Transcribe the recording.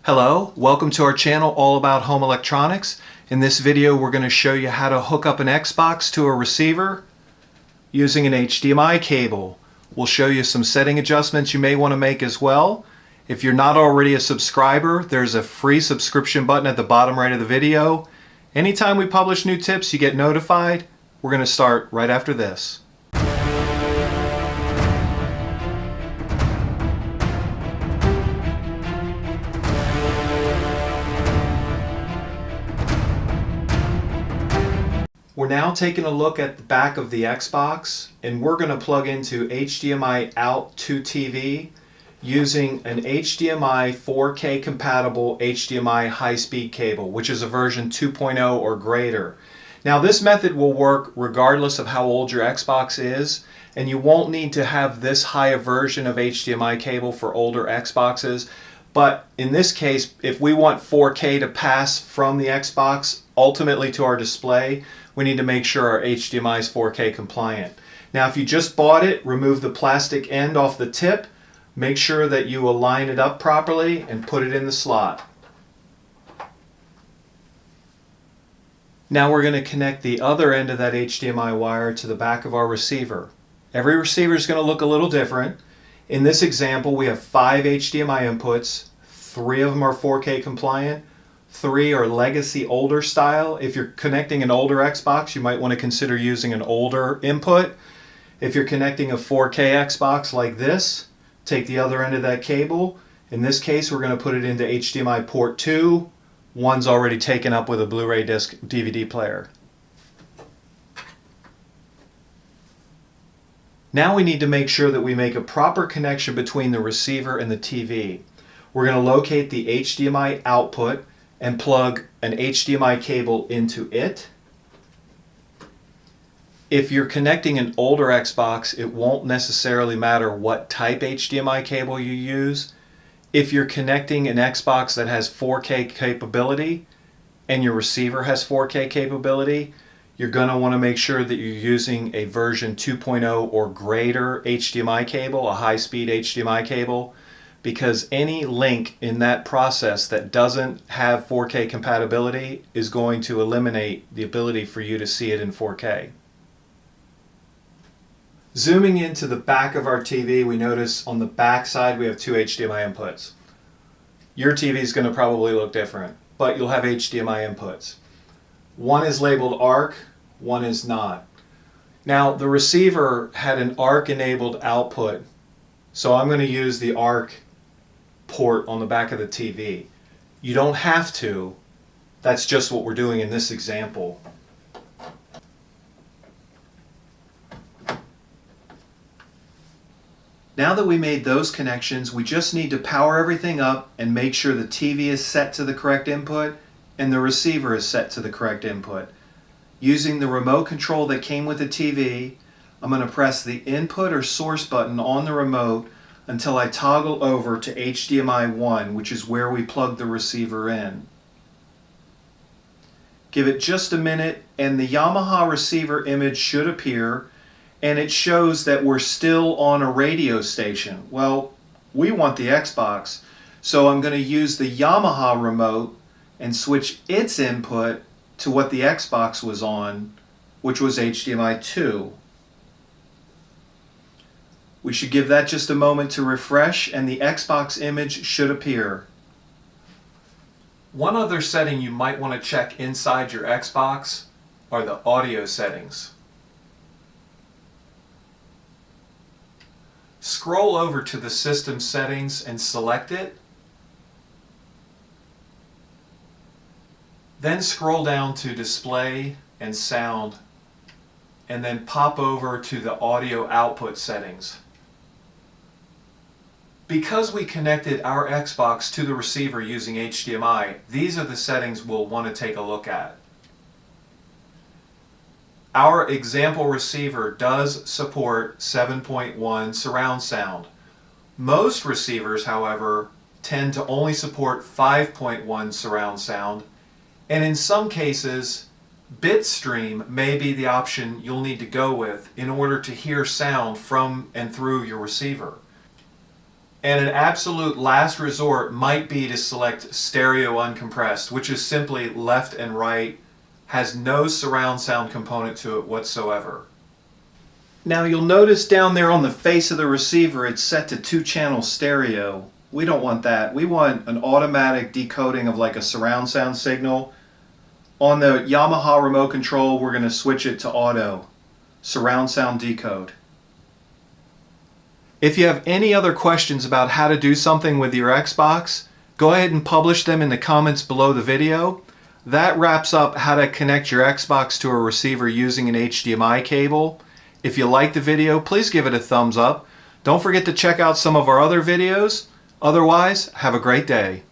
Hello, welcome to our channel all about home electronics. In this video we're going to show you how to hook up an Xbox to a receiver using an HDMI cable. We'll show you some setting adjustments you may want to make as well. If you're not already a subscriber, there's a free subscription button at the bottom right of the video. Anytime we publish new tips you get notified. We're going to start right after this. We're now taking a look at the back of the Xbox, and we're going to plug into HDMI out to TV using an HDMI 4K compatible HDMI high-speed cable, which is a version 2.0 or greater. Now this method will work regardless of how old your Xbox is, and you won't need to have this high a version of HDMI cable for older Xboxes. But in this case, if we want 4K to pass from the Xbox ultimately to our display, we need to make sure our HDMI is 4K compliant. Now if you just bought it, remove the plastic end off the tip, make sure that you align it up properly and put it in the slot. Now we're going to connect the other end of that HDMI wire to the back of our receiver. Every receiver is going to look a little different. In this example we have 5 HDMI inputs, 3 of them are 4K compliant, 3 are legacy older style. If you're connecting an older Xbox, you might want to consider using an older input. If you're connecting a 4K Xbox like this, take the other end of that cable. In this case, we're going to put it into HDMI port 2. One's already taken up with a Blu-ray disc DVD player. Now we need to make sure that we make a proper connection between the receiver and the TV. We're going to locate the HDMI output and plug an HDMI cable into it. If you're connecting an older Xbox, it won't necessarily matter what type HDMI cable you use. If you're connecting an Xbox that has 4K capability and your receiver has 4K capability, you're going to want to make sure that you're using a version 2.0 or greater HDMI cable, a high-speed HDMI cable, because any link in that process that doesn't have 4K compatibility is going to eliminate the ability for you to see it in 4K. Zooming into the back of our TV, we notice on the back side we have 2 HDMI inputs. Your TV is going to probably look different, but you'll have HDMI inputs. One is labeled ARC, one is not. Now the receiver had an ARC enabled output, so I'm going to use the ARC port on the back of the TV. You don't have to. That's just what we're doing in this example. Now that we made those connections, we just need to power everything up and make sure the TV is set to the correct input and the receiver is set to the correct input. Using the remote control that came with the TV, I'm going to press the input or source button on the remote until I toggle over to HDMI 1, which is where we plug the receiver in. Give it just a minute and the Yamaha receiver image should appear, and it shows that we're still on a radio station. Well, we want the Xbox, so I'm going to use the Yamaha remote and switch its input to what the Xbox was on, which was HDMI 2. We should give that just a moment to refresh and the Xbox image should appear. One other setting you might want to check inside your Xbox are the audio settings. Scroll over to the system settings and select it. Then scroll down to display and sound, and then pop over to the audio output settings. Because we connected our Xbox to the receiver using HDMI, these are the settings we'll want to take a look at. Our example receiver does support 7.1 surround sound. Most receivers, however, tend to only support 5.1 surround sound, and in some cases, bitstream may be the option you'll need to go with in order to hear sound from and through your receiver. And an absolute last resort might be to select stereo uncompressed, which is simply left and right, has no surround sound component to it whatsoever. Now you'll notice down there on the face of the receiver it's set to 2-channel stereo. We don't want that. We want an automatic decoding of like a surround sound signal. On the Yamaha remote control, we're going to switch it to auto, surround sound decode. If you have any other questions about how to do something with your Xbox, go ahead and publish them in the comments below the video. That wraps up how to connect your Xbox to a receiver using an HDMI cable. If you liked the video, please give it a thumbs up. Don't forget to check out some of our other videos. Otherwise, have a great day.